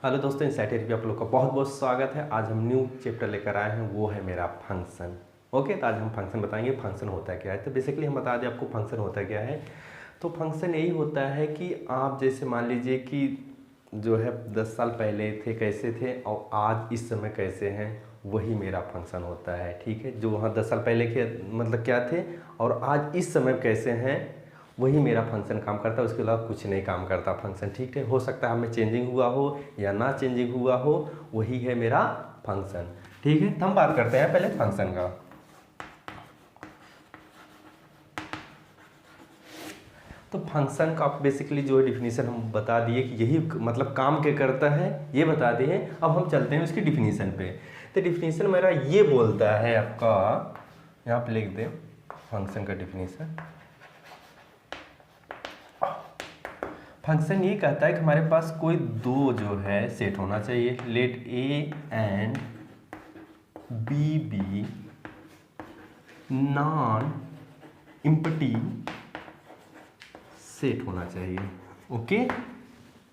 Hello दोस्तों, insight पे आप लोग का बहुत बहुत स्वागत है। आज हम न्यू चैप्टर लेकर आए हैं, वो है मेरा फंक्शन। ओके, तो आज हम फंक्शन बताएंगे फंक्शन होता क्या है। तो बेसिकली हम बता दें आपको फंक्शन होता क्या है। तो फंक्शन यही होता है कि आप जैसे मान लीजिए कि जो है 10 साल पहले थे कैसे थे और आज इस समय कैसे हैं, वही मेरा फंक्शन होता है। ठीक है, जो वहाँ 10 साल पहले के मतलब क्या थे और आज इस समय कैसे हैं, वही मेरा फंक्शन काम करता है। उसके अलावा कुछ नहीं काम करता फंक्शन। ठीक है, हो सकता है हमें चेंजिंग हुआ हो या ना चेंजिंग हुआ हो, वही है मेरा फंक्शन। ठीक है, तो हम बात करते हैं पहले फंक्शन का। तो फंक्शन का बेसिकली जो है डिफिनीशन हम बता दिए कि यही मतलब काम क्या करता है, ये बता दिए। अब हम चलते हैं उसकी डिफिनीशन पे। तो डिफिनीशन मेरा ये बोलता है आपका, यहाँ पे लिख दें फंक्शन का डिफिनीशन। फंक्शन ये कहता है कि हमारे पास कोई दो जो है सेट होना चाहिए। Let A and B B non empty set होना चाहिए। ओके,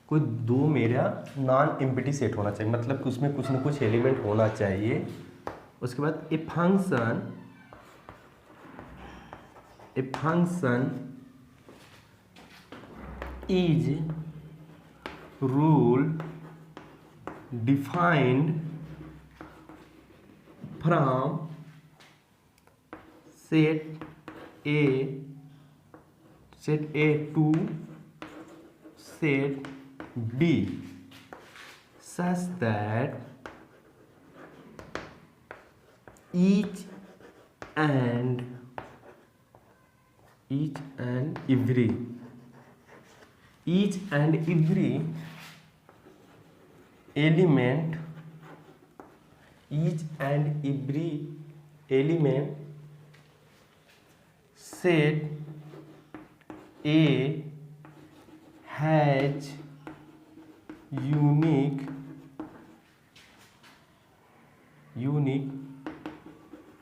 कोई दो मेरा नॉन एम्प्टी सेट होना चाहिए, मतलब कि उसमें कुछ ना कुछ एलिमेंट होना चाहिए। उसके बाद a function is rule defined from set A to set B such that each and every element set A has unique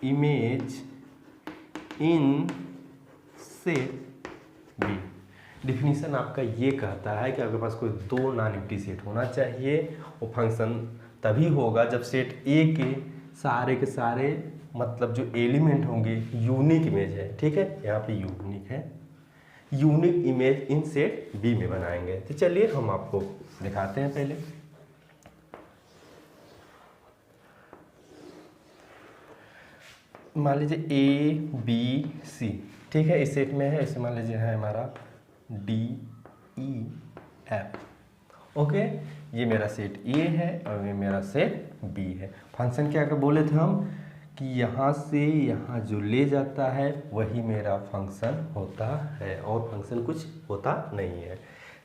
image in set B। Definition आपका ये कहता है कि आपके पास कोई दो नॉन एम्प्टी सेट होना चाहिए। वो फंक्शन तभी होगा जब सेट ए के सारे मतलब जो एलिमेंट होंगे यूनिक इमेज है। ठीक है, यहाँ पे यूनिक है, unique image in set B में बनाएंगे। तो चलिए हम आपको दिखाते हैं। पहले मान लीजिए ए बी सी, ठीक है, इस सेट में है। इसे मान लीजिए है हमारा डी ई एफ। ओके, ये मेरा सेट ए है और ये मेरा सेट बी है। फंक्शन क्या कर बोले थे हम कि यहाँ से यहाँ जो ले जाता है वही मेरा फंक्शन होता है, और फंक्शन कुछ होता नहीं है।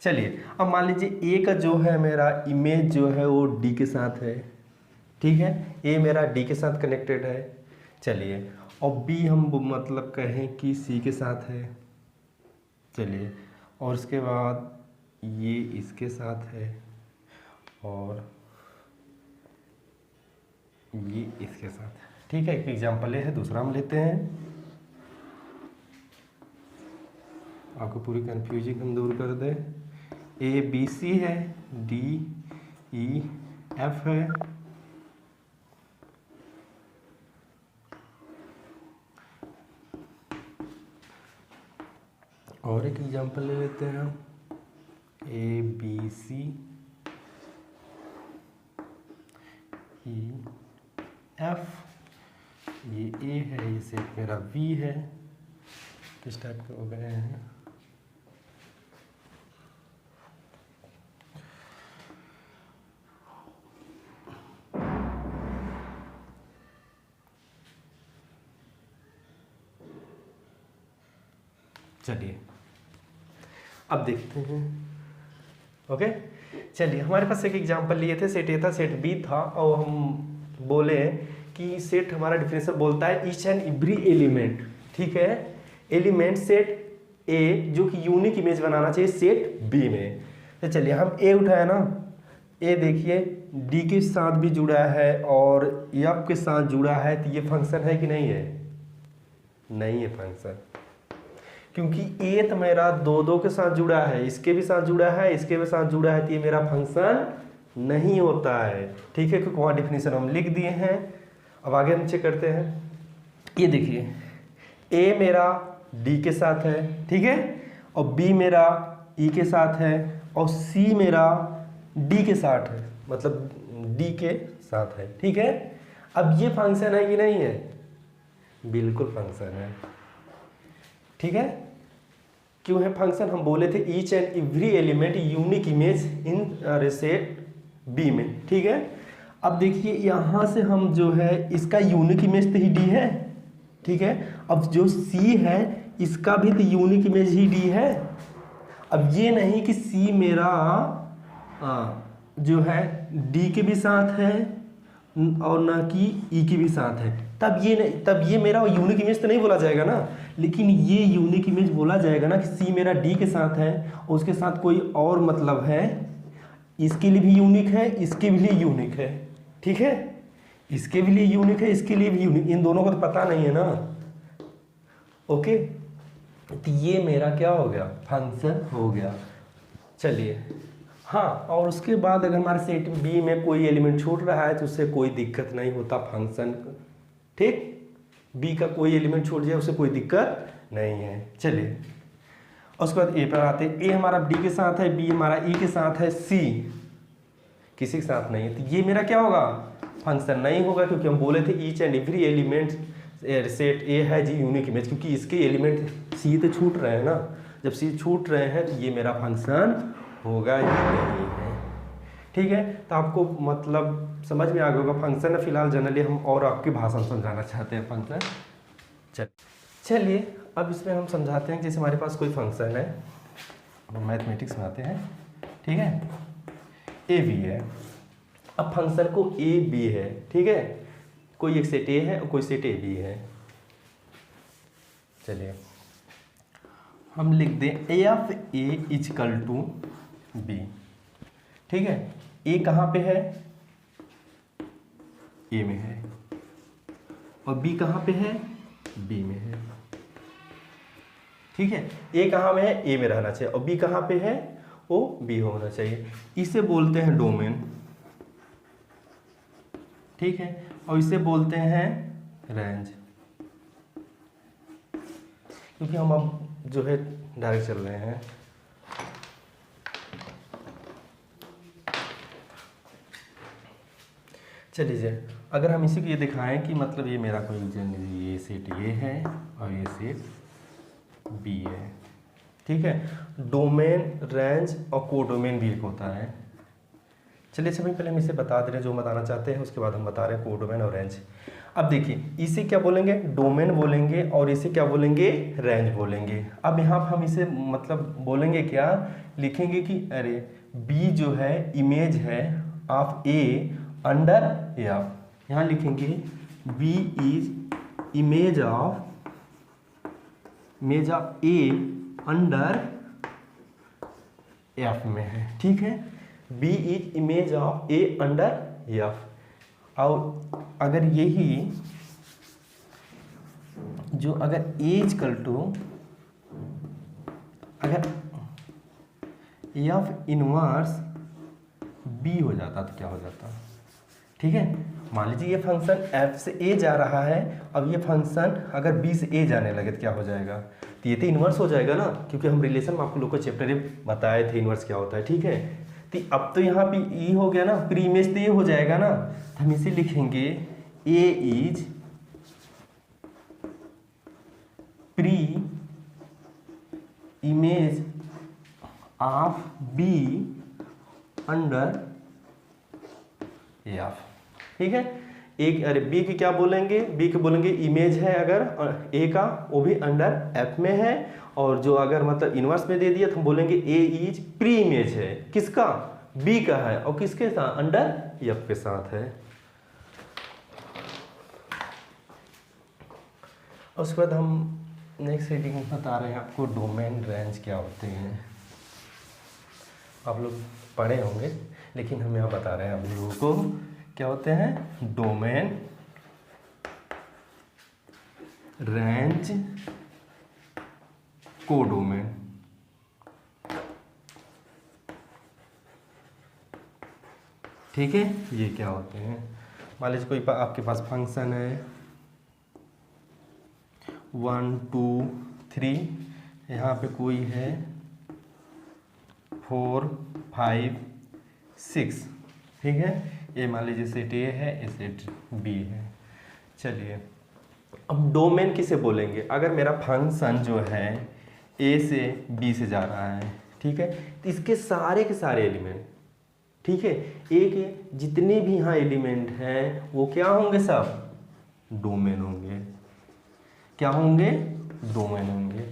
चलिए, अब मान लीजिए ए का जो है मेरा इमेज जो है वो डी के साथ है। ठीक है, ए मेरा डी के साथ कनेक्टेड है। चलिए, और बी हम मतलब कहें कि सी के साथ है। चलिए, और उसके बाद ये इसके साथ है और ये इसके साथ है। ठीक है, एक एग्जांपल है, दूसरा हम लेते हैं। आपको पूरी कंफ्यूजिंग हम दूर कर दें। ए बी सी है, डी ई एफ है, और एक एग्जांपल ले लेते हैं हम। A B C E F, ये ए है, ये सेट मेरा वी है। किस टाइप के हो गए हैं? चलिए अब देखते हैं। ओके, चलिए, हमारे पास एक एग्जांपल लिए थे। सेट ए था, सेट बी था, और हम बोले कि सेट हमारा डिफिनेशन बोलता है ईच एंड एवरी एलिमेंट। ठीक है, एलिमेंट सेट ए जो कि यूनिक इमेज बनाना चाहिए सेट बी में। तो चलिए हम ए उठाया ना, ए देखिए डी के साथ भी जुड़ा है और एफ के साथ जुड़ा है, तो ये फंक्शन है कि नहीं है? नहीं है फंक्शन, क्योंकि ए मेरा दो के साथ जुड़ा है, इसके भी साथ जुड़ा है, इसके भी साथ जुड़ा है, तो ये मेरा फंक्शन नहीं होता है, ठीक है, क्योंकि वहाँ डिफिनीशन हम लिख दिए हैं। अब आगे हम चेक करते हैं। ये देखिए, ए मेरा डी के साथ है, ठीक है, और बी मेरा ई के साथ है, और सी मेरा डी के साथ है, मतलब डी के साथ है, ठीक है। अब ये फंक्शन है कि नहीं है? बिल्कुल फंक्शन है, ठीक है। क्यों है फंक्शन? हम बोले थे each and every element unique image in set B में, ठीक है। अब देखिए यहाँ से हम जो है इसका यूनिक इमेज तो ही डी है, ठीक है। अब जो सी है इसका भी तो यूनिक इमेज ही डी है। अब ये नहीं कि सी मेरा जो है डी के भी साथ है और ना कि ई के भी साथ है, तब ये नहीं, तब ये मेरा यूनिक इमेज तो नहीं बोला जाएगा ना। लेकिन ये यूनिक इमेज बोला जाएगा ना कि सी मेरा डी के साथ है और उसके साथ कोई और मतलब है, इसके लिए भी यूनिक है, इसके भी लिए यूनिक है, ठीक है। इसके भी लिए यूनिक है, इसके लिए भी यूनिक, इन दोनों को तो पता नहीं है ना। ओके, तो ये मेरा क्या हो गया? फंक्शन हो गया। चलिए, हाँ, और उसके बाद अगर हमारे सेट बी में कोई एलिमेंट छूट रहा है तो उससे कोई दिक्कत नहीं होता फंक्शन, ठीक। बी का कोई एलिमेंट छूट जाए उससे कोई दिक्कत नहीं है। चलिए, उसके बाद ए पर आते हैं। ए हमारा डी के साथ है, बी हमारा ई के साथ है, सी किसी के साथ नहीं है, तो ये मेरा क्या होगा? फंक्शन नहीं होगा, क्योंकि हम बोले थे each and every element set ए है जी यूनिक इमेज, क्योंकि इसके एलिमेंट सी तो छूट रहे हैं ना। जब सी छूट रहे हैं तो ये मेरा फंक्शन होगा ही नहीं है, ठीक है। तो आपको मतलब समझ में आ गया होगा फंक्शन है। फिलहाल जनरली हम और आपकी भाषा में समझाना चाहते हैं फंक्शन। चलिए, अब इसमें हम समझाते हैं। जैसे हमारे पास कोई फंक्शन है, मैथमेटिक्स में आते हैं, ठीक है। ए बी है, अब फंक्शन को ए बी है, ठीक है, कोई एक सेट ए है और कोई सेट ए बी है। चलिए, हम लिख दें F A is equal to B, ठीक है। ए कहाँ पे है? ए में है, और बी कहाँ पे है? बी में है, ठीक है। ए कहाँ में है? ए में रहना चाहिए, और बी कहाँ पे है? वो बी होना चाहिए। इसे बोलते हैं डोमेन, ठीक है, और इसे बोलते हैं रेंज, क्योंकि हम अब जो है डायरेक्ट चल रहे हैं। चलिए, अगर हम इसी को ये दिखाएं कि मतलब ये मेरा कोई ये सेट ये है और ये सेट बी है, ठीक है। डोमेन, रेंज और कोडोमेन भी एक होता है। चलिए, सबसे पहले हम इसे बता दे रहे हैं जो बताना चाहते हैं, उसके बाद हम बता रहे हैं कोडोमेन और रेंज। अब देखिए, इसे क्या बोलेंगे? डोमेन बोलेंगे, और इसे क्या बोलेंगे? रेंज बोलेंगे। अब यहाँ पर हम इसे मतलब बोलेंगे क्या? लिखेंगे कि अरे बी जो है इमेज है ऑफ ए अंडर एफ। यहाँ लिखेंगे B is image of A under F में है, ठीक है। B is image of A under F. और अगर यही जो अगर ए इजकल टू अगर एफ इनवर्स बी हो जाता तो क्या हो जाता? ठीक है, मान लीजिए ये फंक्शन f से a जा रहा है, अब ये फंक्शन अगर b से a जाने लगे तो क्या हो जाएगा? तो ये तो इन्वर्स हो जाएगा ना, क्योंकि हम रिलेशन में आपको लोग को चैप्टर में बताए थे इन्वर्स क्या होता है, ठीक है। तो अब तो यहाँ पे e हो गया ना, प्री इमेज तो ये हो जाएगा ना, तो हम इसे लिखेंगे a is pre image of b under F, ठीक है। एक अरे बी की क्या बोलेंगे? बी के बोलेंगे इमेज है अगर ए का, वो भी अंडर एफ में है, और जो अगर मतलब इनवर्स में दे दिया तो हम बोलेंगे ए इज प्री इमेज है, किसका? बी का है, और किसके साथ? अंडर एफ के साथ है। उसके बाद हम नेक्स्ट रीडिंग में बता रहे हैं आपको डोमेन रेंज क्या होते हैं। आप लोग पढ़े होंगे, लेकिन हम यहाँ बता रहे हैं आप लोगों को क्या होते हैं। Domain, range, codomain. ठीक है, ये क्या होते हैं। मान लीजिए कोई आपके पास फंक्शन है 1 2 3, यहाँ पे कोई है 4 5 6, ठीक है। ये मान लीजिए सेट ए है, ये सेट बी है। चलिए अब डोमेन किसे बोलेंगे, अगर मेरा फंक्शन जो है ए से बी से जा रहा है, ठीक है, तो इसके सारे के सारे एलिमेंट, ठीक है, ए के जितने भी यहाँ एलिमेंट हैं वो क्या होंगे, सब डोमेन होंगे। क्या होंगे, डोमेन होंगे।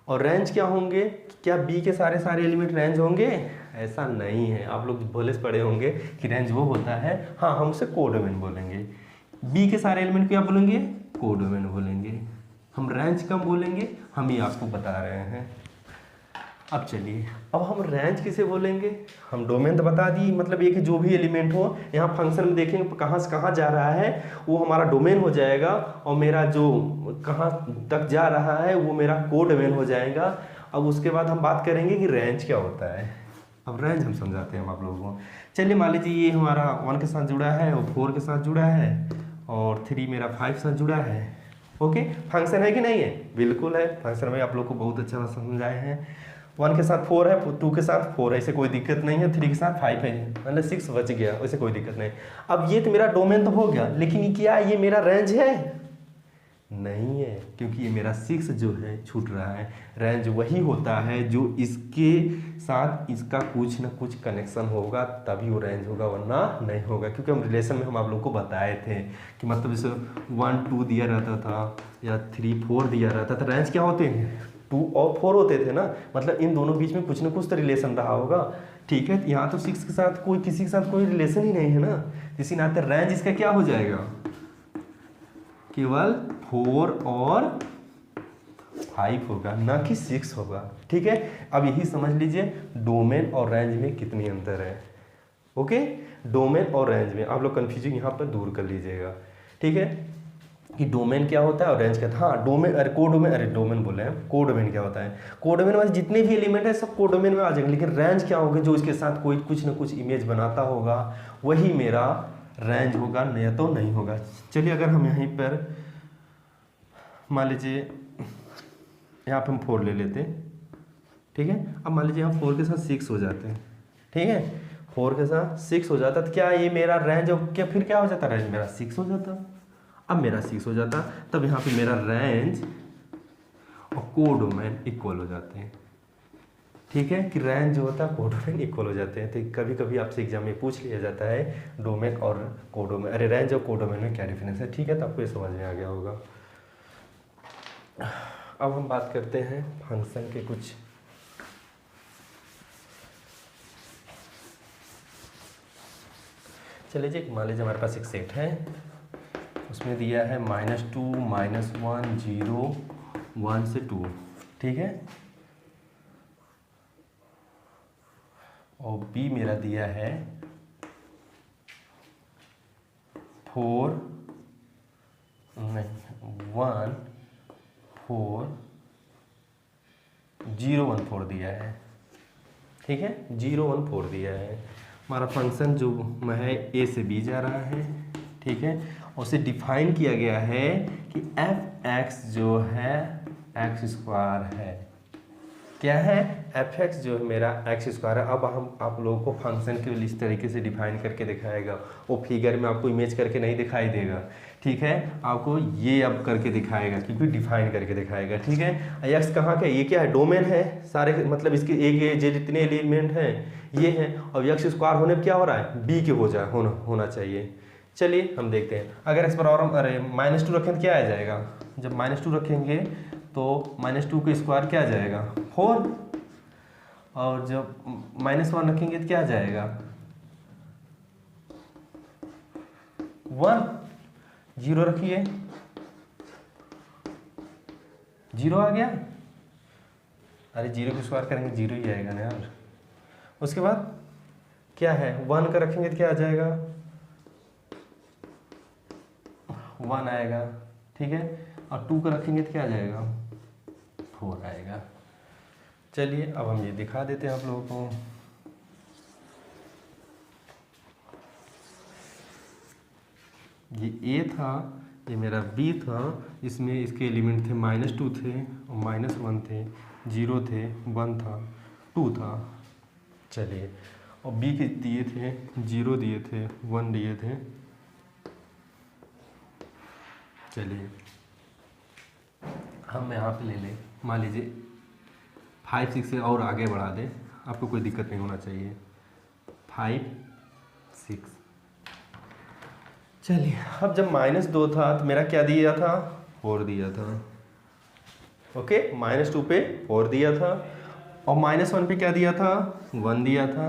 और रेंज क्या होंगे, क्या बी के सारे सारे एलिमेंट रेंज होंगे, ऐसा नहीं है। आप लोग भले से पढ़े होंगे कि रेंज वो होता है, हाँ हम उसे कोडोमेन बोलेंगे। बी के सारे एलिमेंट क्या बोलेंगे, कोडोमेन बोलेंगे। हम रेंज कम बोलेंगे, हम ही आपको बता रहे हैं। अब चलिए, अब हम रेंज किसे बोलेंगे, हम डोमेन तो बता दी, मतलब ये कि जो भी एलिमेंट हो यहाँ फंक्शन में देखेंगे कहाँ से कहाँ जा रहा है वो हमारा डोमेन हो जाएगा, और मेरा जो कहाँ तक जा रहा है वो मेरा कोडोमेन हो जाएगा। अब उसके बाद हम बात करेंगे कि रेंज क्या होता है। अब रेंज हम समझाते हैं हम आप लोगों को। चलिए मान लीजिए ये हमारा 1 के साथ जुड़ा है और 4 के साथ जुड़ा है और 3 मेरा 5 के साथ जुड़ा है। ओके, फंक्शन है कि नहीं है, बिल्कुल है। फंक्शन में आप लोग को बहुत अच्छा समझाए हैं। 1 के साथ 4 है, 2 के साथ 4 है, इसे कोई दिक्कत नहीं है। 3 के साथ 5 है, मतलब 6 बच गया, वैसे कोई दिक्कत नहीं। अब ये तो मेरा डोमेन तो हो गया, लेकिन क्या ये मेरा रेंज है, नहीं है, क्योंकि ये मेरा 6 जो है छूट रहा है। रेंज वही होता है जो इसके साथ इसका कुछ ना कुछ कनेक्शन होगा तभी वो रेंज होगा, वरना नहीं होगा। क्योंकि हम रिलेशन में हम आप लोग को बताए थे कि मतलब जैसे 1 2 दिया रहता था या 3 4 दिया रहता था, रेंज क्या होते हैं, 2 और 4 होते थे ना, मतलब इन दोनों बीच में कुछ ना कुछ तो रिलेशन रहा होगा। ठीक है, यहाँ तो 6 के साथ कोई किसी के साथ कोई रिलेशन ही नहीं है ना, इसी नाते रेंज इसका क्या हो जाएगा, केवल 4 और 5 होगा, ना कि 6 होगा। ठीक है, अब यही समझ लीजिए डोमेन और रेंज में कितनी अंतर है। ओके, डोमेन और रेंज में आप लोग कन्फ्यूजन यहाँ पर दूर कर लीजिएगा। ठीक है, कि डोमेन क्या होता है और रेंज क्या था। हाँ डोमेन, अरे कोडोमेन, अरे डोमेन बोले हैं, कोडोमेन क्या होता है, कोडोमेन में जितने भी एलिमेंट है सब कोडोमेन में आ जाएंगे। लेकिन रेंज क्या होगा, जो इसके साथ कोई कुछ ना कुछ इमेज बनाता होगा वही मेरा रेंज होगा, नहीं तो नहीं होगा। चलिए अगर हम यहीं पर मान लीजिए यहाँ पे हम 4 ले लेते हैं, ठीक है। अब मान लीजिए यहाँ 4 के साथ 6 हो जाते हैं, ठीक है, 4 के साथ 6 हो जाता तो क्या ये मेरा रेंज, क्या फिर क्या हो जाता, रेंज मेरा 6 हो जाता। अब मेरा 6 हो जाता तब यहाँ पे मेरा रेंज और कोडोमेन इक्वल हो जाते हैं। ठीक है, कि रेंज जो होता है कोडोमेन इक्वल हो जाते हैं। तो कभी कभी आपसे एग्जाम में पूछ लिया जाता है डोमेन और कोडोमेन, अरे रेंज और कोडोमेन में क्या डिफरेंस है। ठीक है, तो आपको ये समझ में आ गया होगा। अब हम बात करते हैं फंक्शन के कुछ। चलिए जी, मान लीजिए हमारे पास एक सेट है, उसमें दिया है -2 -1 0 1 से 2, ठीक है, और बी मेरा दिया है 4 नहीं 1 4 0 1 4 दिया है। ठीक है, 0 1 4 दिया है। हमारा फंक्शन जो है ए से बी जा रहा है, ठीक है, और उसे डिफाइन किया गया है कि एफ एक्स जो है एक्स स्क्वायर है। क्या है, एफ एक्स जो है मेरा एक्स स्क्वायर है। अब हम आप लोगों को फंक्शन के इस तरीके से डिफाइन करके दिखाएगा, वो फिगर में आपको इमेज करके नहीं दिखाई देगा। ठीक है, आपको ये अब करके दिखाएगा क्योंकि डिफाइन करके दिखाएगा। ठीक है, एक्स कहाँ का, ये क्या है, डोमेन है सारे, मतलब इसके एक जितने एलिमेंट हैं ये हैं, और एक्स स्क्वायर होने पर क्या हो रहा है, बी के होना चाहिए। चलिए हम देखते हैं, अगर इस पर और हम अरे -2 रखें तो क्या आ जाएगा, जब -2 रखेंगे तो -2 का स्क्वायर क्या आ जाएगा 4, और जब -1 रखेंगे तो क्या आ जाएगा 1, 0 रखिए 0 आ गया, अरे 0 का स्क्वायर करेंगे 0 ही आएगा ना यार। उसके बाद क्या है, 1 का रखेंगे तो क्या आ जाएगा 1 आएगा, ठीक है, और 2 का रखेंगे तो क्या आ जाएगा 4 आएगा। चलिए अब हम ये दिखा देते हैं आप लोगों को। ये ए था, ये मेरा बी था, इसमें इसके एलिमेंट थे -2 थे और -1 थे, 0 थे, 1 था, 2 था। चलिए, और बी के दिए थे 0 दिए थे, 1 दिए थे। चलिए हम यहाँ पे ले लें, मान लीजिए 5 6 से और आगे बढ़ा दें, आपको कोई दिक्कत नहीं होना चाहिए। 5 6। चलिए, अब जब -2 था तो मेरा क्या दिया था, 4 दिया था। ओके, -2 पे 4 दिया था, और -1 पे क्या दिया था, 1 दिया था।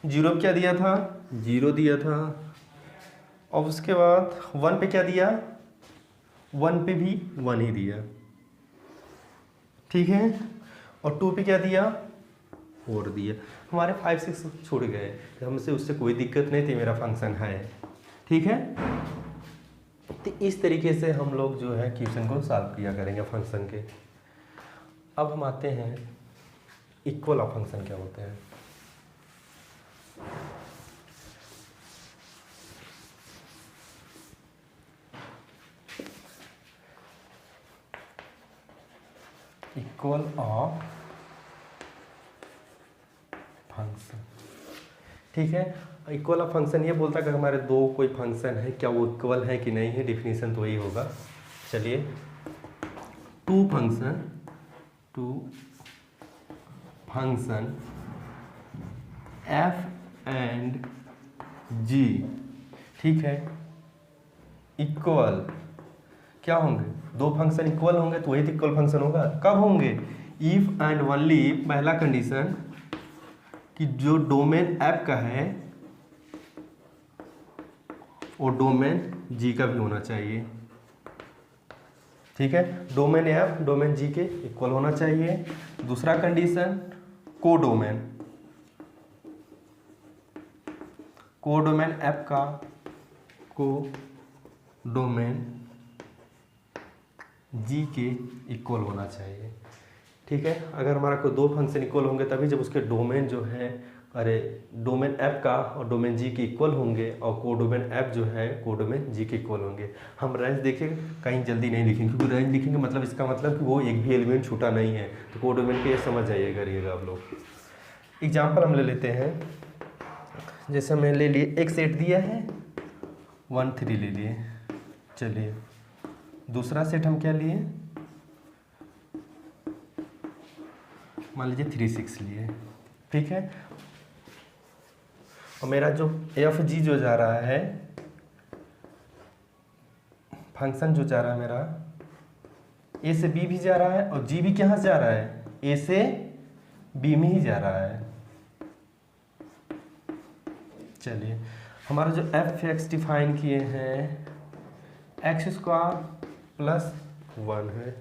0 पे क्या दिया था, 0 दिया था, और उसके बाद 1 पे क्या दिया, 1 पे भी 1 ही दिया। ठीक है, और 2 पे क्या दिया, 4 दिया। हमारे 5 6 छूट गए, हमसे उससे कोई दिक्कत नहीं थी, मेरा फंक्शन है। ठीक है, तो इस तरीके से हम लोग जो है क्वेश्चन को सॉल्व किया करेंगे फंक्शन के। अब हम आते हैं इक्वल ऑफ फंक्शन क्या होते हैं। इक्वल ऑफ फंक्शन, ठीक है। इक्वल ऑफ फंक्शन ये बोलता है कि हमारे दो कोई फंक्शन है, क्या वो इक्वल है कि नहीं है, डिफिनीशन तो वही होगा। चलिए, टू फंक्शन एफ एंड जी, ठीक है, इक्वल क्या होंगे, दो फंक्शन इक्वल होंगे तो वही तो इक्वल फंक्शन होगा। कब होंगे, इफ एंड ओनली, पहला कंडीशन कि जो डोमेन एफ का है वो डोमेन जी का भी होना चाहिए। ठीक है, डोमेन एफ डोमेन जी के इक्वल होना चाहिए। दूसरा कंडीशन, कोडोमेन एफ का कोडोमेन जी के इक्वल होना चाहिए। ठीक है, अगर हमारा कोई दो फंक्शन इक्वल होंगे तभी जब उसके डोमेन जो है, डोमेन एफ का और डोमेन जी के इक्वल होंगे, और कोडोमेन एफ जो है कोडोमेन जी के इक्वल होंगे। हम रेंज देखें, कहीं जल्दी नहीं लिखेंगे, क्योंकि रेंज लिखेंगे मतलब इसका मतलब कि वो एक भी एलिमेंट छूटा नहीं है, तो कोडोमेन के ये समझ जाइए करिएगा आप लोग। एग्जाम्पल हम ले लेते हैं, जैसे हमने ले लिए एक सेट दिया है 1 3 ले लिए। चलिए, दूसरा सेट हम क्या लिए, मान लीजिए 3 6 लिए। ठीक है, और मेरा जो एफ जी जो जा रहा है, फंक्शन जो जा रहा है मेरा, ए से बी भी जा रहा है और जी भी कहाँ से जा रहा है, ए से बी में ही जा रहा है। चलिए, हमारा जो एफ एक्स डिफाइन किए हैं, x² + 1 है,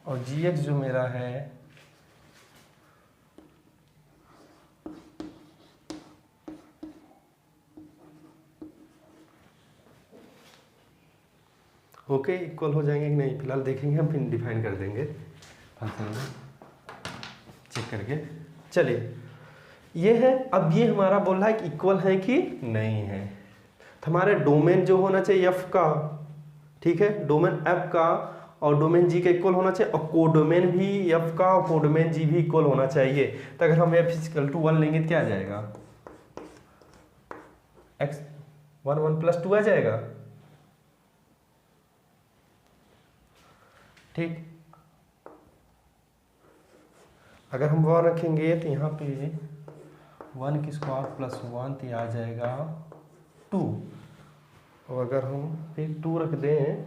और gx जो मेरा है ओके इक्वल हो जाएंगे कि नहीं, फिलहाल देखेंगे, हम फिर डिफाइन कर देंगे फंक्शन में चेक करके। चलिए, ये है, अब ये हमारा बोल रहा है कि इक्वल है कि नहीं है। तो हमारे डोमेन जो होना चाहिए एफ का, ठीक है, डोमेन एफ का और डोमेन जी का इक्वल होना चाहिए, और कोडोमेन भी एफ का और कोडोमेन जी भी इक्वल होना चाहिए। तो अगर हम एफ = 1 लेंगे तो क्या आ जाएगा, x 1 1 + 2 आ जाएगा। ठीक, अगर हम 1 रखेंगे तो यहाँ पे 1² + 1 तो आ जाएगा 2, और अगर हम फिर 2 रख दें,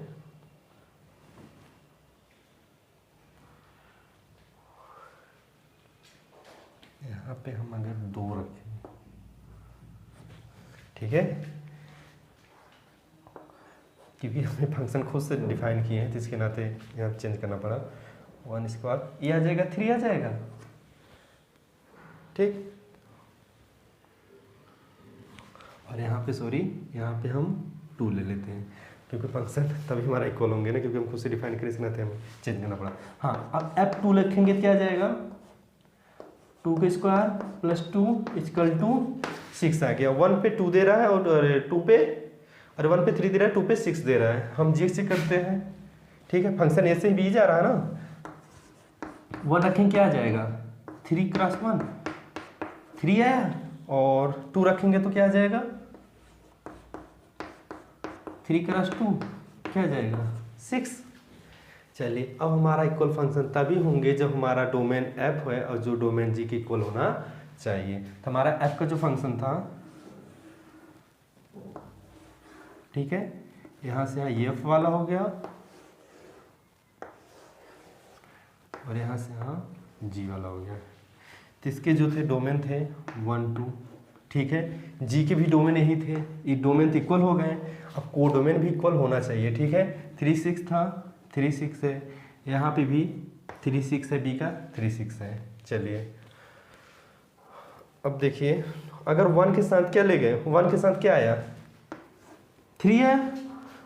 यहाँ पे हम अगर 2 रखें, ठीक है, क्योंकि हमने फंक्शन खुद से डिफाइन किए हैं तो इसके नाते यहाँ चेंज करना पड़ा। 1² ये आ जाएगा 3 आ जाएगा। ठीक, और यहाँ पे सॉरी, यहाँ पे हम 2 ले लेते हैं, क्योंकि फंक्शन तभी हमारा इक्वल होंगे ना, क्योंकि हम खुद से डिफाइन करें, इसके नाते हमें चेंज करना पड़ा। हाँ, अब f2 लिखेंगे क्या आ जाएगा, 2² + 2 = 6 आ गया। 1 पे 2 दे रहा है और 2 पे, और 1 पे 3 दे रहा है, 2 पे 6 दे रहा है। हम जी से करते हैं, ठीक है, फंक्शन ऐसे ही बी जा रहा है ना। 1 रखेंगे क्या आ जाएगा, 3 क्रॉस 1 3 आया, और 2 रखेंगे तो क्या आ जाएगा, 3 क्रॉस 2 क्या आ जाएगा, 6। चलिए, अब हमारा इक्वल फंक्शन तभी होंगे जब हमारा डोमेन एफ है और जो डोमेन जी के इक्वल होना चाहिए। तो हमारा एफ का जो फंक्शन था, ठीक है, यहाँ से यहाँ एफ वाला हो गया और यहाँ से यहाँ जी वाला हो गया। तो इसके जो थे डोमेन थे 1 2, ठीक है, जी के भी डोमेन यही थे, ये डोमेन तो इक्वल हो गए। अब को डोमेन भी इक्वल होना चाहिए, ठीक है। 3 6 था, 3 6 है, यहाँ पे भी 3 6 है, बी का 3 6 है। चलिए, अब देखिए, अगर 1 के साथ क्या ले गए, 1 के साथ क्या आया, 3 आया,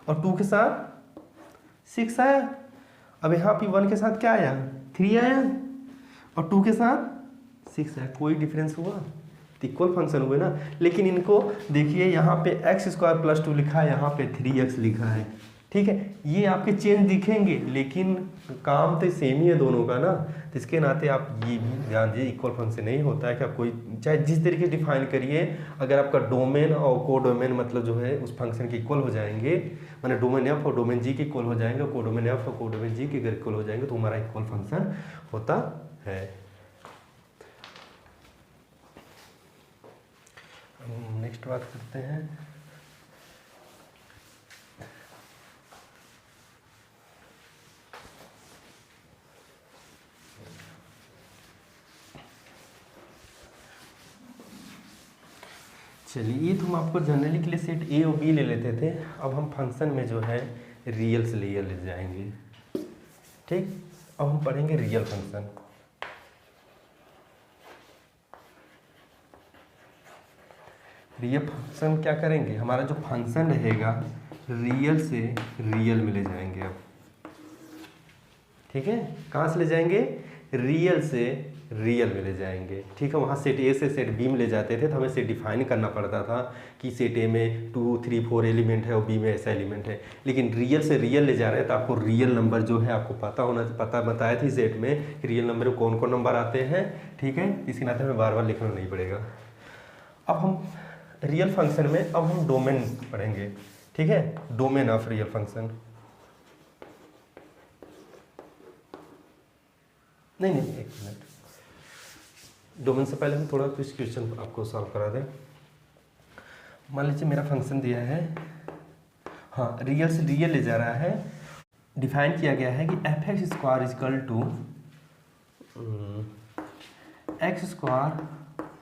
और 2 के साथ 6 आया। अब यहाँ पे 1 के साथ क्या आया, 3 आया, और 2 के साथ 6 आया। कोई डिफरेंस हुआ, इक्वल फंक्शन हुए ना। लेकिन इनको देखिए, यहाँ पे x² + 2 लिखा है, यहाँ पे 3x लिखा है, ठीक है। ये आपके चेंज दिखेंगे, लेकिन काम तो सेम ही है दोनों का ना। तो इसके नाते आप ये भी ध्यान दीजिए, इक्वल फंक्शन नहीं होता है कि आप कोई चाहे जिस तरीके से डिफाइन करिए, अगर आपका डोमेन और को डोमेन मतलब जो है उस फंक्शन के इक्वल हो जाएंगे, माने डोमेन एफ और डोमेन जी के इक्वल हो जाएंगे, को डोमेन एफ और को डोमेन जी के इक्वल हो जाएंगे, तो हमारा इक्वल फंक्शन होता है। नेक्स्ट बात करते हैं, चलिए, ये तो हम आपको जनरली के लिए सेट ए और बी ले लेते थे। अब हम फंक्शन में जो है रियल से रियल ले जाएंगे, ठीक। अब हम पढ़ेंगे रियल फंक्शन। रियल फंक्शन क्या करेंगे, हमारा जो फंक्शन रहेगा रियल से रियल में ले जाएंगे अब, ठीक है। कहाँ से ले जाएंगे, रियल से रियल में ले जाएंगे, ठीक है। वहाँ सेट ए से सेट बी में ले जाते थे, तो हमें सेट डिफाइन करना पड़ता था कि सेट ए में 2 3 4 एलिमेंट है और बी में ऐसा एलिमेंट है। लेकिन रियल से रियल ले जा रहे हैं, तो आपको रियल नंबर जो है आपको पता बताया थी सेट में कि रियल नंबर में कौन कौन नंबर आते हैं, ठीक है। इसके नाते हमें बार बार लिखना नहीं पड़ेगा। अब हम रियल फंक्शन में अब हम डोमेन पढ़ेंगे, ठीक है, डोमेन ऑफ रियल फंक्शन। नहीं, एक मिनट, डोमेन से पहले हम थोड़ा कुछ क्वेश्चन आपको सॉल्व करा दें। मान लीजिए मेरा फंक्शन दिया है, हाँ, रियल से रियल ले जा रहा है। डिफाइन किया गया है कि f(x² = x²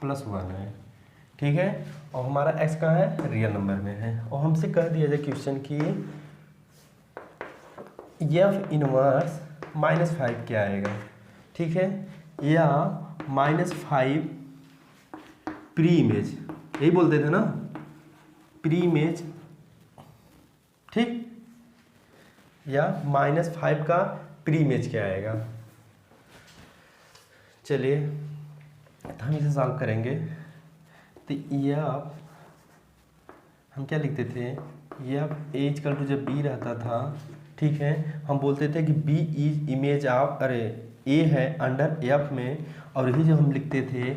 + 1 है, ठीक है। और हमारा x कहाँ है, रियल नंबर में है। और हमसे कह दिया जाए क्वेश्चन की f इनवर्स -5 क्या आएगा, ठीक है, या -5 प्री इमेज, यही बोलते थे ना, प्री इमेज, ठीक, या -5 का प्री इमेज क्या आएगा। चलिए, तो हम इसे सॉल्व करेंगे। तो ये हम क्या लिखते थे, ये a = जब b रहता था, ठीक है, हम बोलते थे कि b इज इमेज ऑफ, अरे a है अंडर f में, और यही जब हम लिखते थे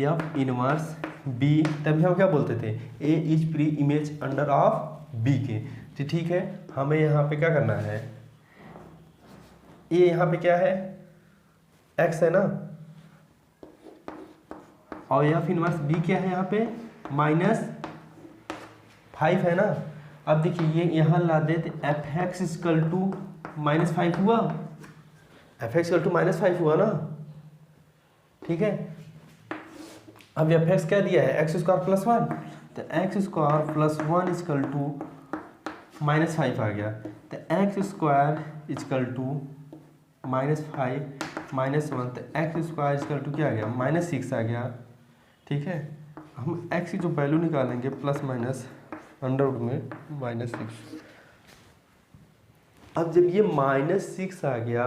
f इनवर्स b, तभी हम क्या बोलते थे, a is pre image under of b के। तो ठीक है, हमें यहाँ पे क्या करना है, a यहाँ पे क्या है, x है ना, और f इनवर्स b क्या है, यहाँ पे -5 है ना। अब देखिए, ये यहाँ ला दे तो f(x) = -5 हुआ, f(x) = -5 हुआ ना, ठीक है। अब f(x) क्या दिया है, x² + 1, तो x² + 1 = -5 आ गया। तो x² = -5 -1, तो x² = क्या आ गया, -6 आ गया, ठीक है। हम x की जो वैल्यू निकालेंगे प्लस माइनस अंडरवुड में -6। अब जब ये -6 आ गया,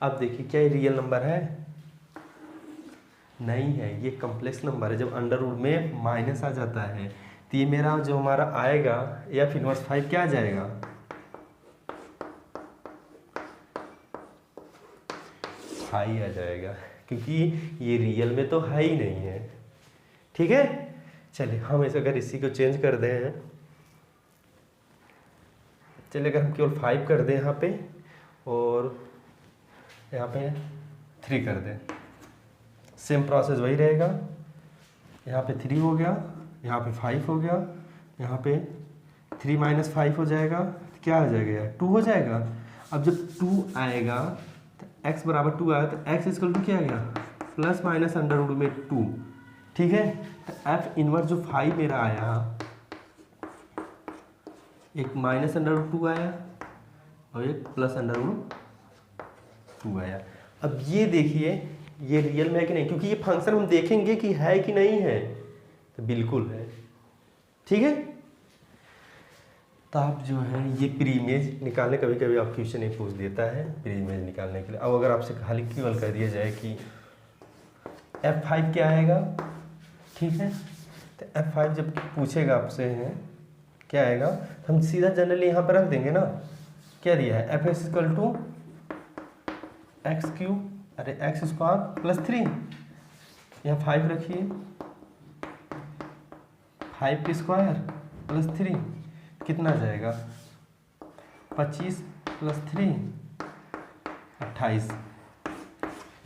अब देखिए क्या ये रियल नंबर है, नहीं है, ये कम्प्लेक्स नंबर है। जब अंडर रूट में माइनस आ जाता है तो ये मेरा जो हमारा आएगा एफ इनवर्स 5 क्या आ जाएगा, हाई आ जाएगा, क्योंकि ये रियल में तो है ही नहीं है। ठीक है, चलिए हम इसे अगर इसी को चेंज कर दें हैं, चलिए अगर हम केवल 5 कर दें यहाँ पे और यहाँ पे 3 कर दें, सेम प्रोसेस वही रहेगा। यहाँ पे 3 हो गया, यहाँ पे 5 हो गया, यहाँ पे 3 माइनस 5 हो जाएगा, तो क्या आ जाएगा यार, 2 हो जाएगा। अब जब 2 आएगा तो x बराबर 2 आएगा, तो x इक्वल टू क्या आ गया, प्लस माइनस अंडर रूट में 2। ठीक है, तो f इनवर्स जो 5 मेरा आया, एक माइनस अंडर रूट 2 आया और एक प्लस अंडर रूट 2 आया। अब ये देखिए ये रियल में है कि नहीं, क्योंकि ये फंक्शन हम देखेंगे कि है कि नहीं है, तो बिल्कुल है। ठीक है, तो आप जो है ये प्री इमेज निकालने, कभी कभी आप क्वेश्चन एक पूछ देता है प्री इमेज निकालने के लिए। अब अगर आपसे खाली केवल कह दिया जाए कि F5 क्या आएगा, ठीक है, तो F5 जब पूछेगा आपसे है क्या आएगा, तो हम सीधा जनरली यहाँ पर रख देंगे ना, क्या दिया है, F S equal to X cube, अरे एक्स स्क्वायर प्लस 3, यहाँ 5 रखिए, 5 की स्क्वायर प्लस 3 कितना आ जाएगा, 25 प्लस 3 28,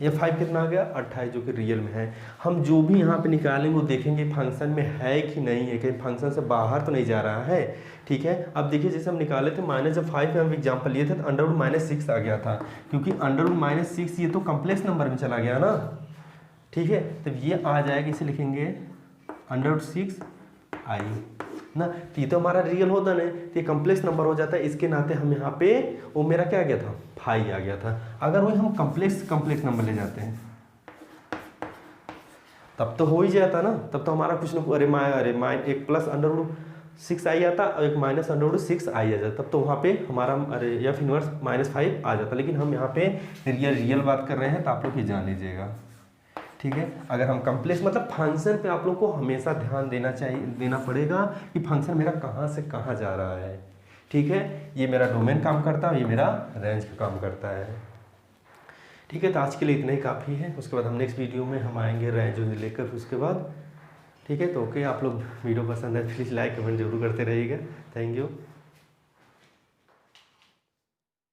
ये 5 कितना आ गया 28, जो कि रियल में है। हम जो भी यहाँ पे निकालेंगे वो देखेंगे फंक्शन में है कि नहीं है, कहीं फंक्शन से बाहर तो नहीं जा रहा है। ठीक है, अब देखिए जैसे हम निकाले थे माइनस, जब 5 हम एग्जाम्पल लिए थे तो अंडर रूट -6 आ गया था, क्योंकि अंडर रूट -6 ये तो कम्प्लेक्स नंबर में चला गया ना। ठीक है, तब ये आ जाएगा, इसे लिखेंगे अंडर रूट 6 आई ना, तो ये तो हमारा रियल होता नहीं, तो ये कम्प्लेक्स नंबर हो जाता है, इसके नाते हम यहाँ पे वो मेरा क्या आ गया था, 5 आ गया था। अगर वही हम कम्प्लेक्स नंबर ले जाते हैं तब तो हो ही जाता ना, तब तो हमारा कुछ ना, अरे एक प्लस अंडर रूट 6 आई आता और एक माइनस अंडर रूट 6 आई आ जाता, तब तो वहाँ पे हमारा अरे एफ इनवर्स -5 आ जाता। लेकिन हम यहाँ पे रियल बात कर रहे हैं, तो आप लोग ये जान लीजिएगा। ठीक है, अगर हम कम्प्लेक्स मतलब फंक्शन पे आप लोग को हमेशा ध्यान देना पड़ेगा कि फंक्शन मेरा कहाँ से कहाँ जा रहा है। ठीक है, ये मेरा डोमेन काम करता है, ये मेरा रेंज का काम करता है। ठीक है, तो आज के लिए इतना ही काफ़ी है, उसके बाद हम नेक्स्ट वीडियो में हम आएंगे रेंज लेकर उसके बाद। ठीक है, तो ओके, आप लोग वीडियो पसंद है प्लीज़ लाइक कमेंट जरूर करते रहिएगा। Thank you.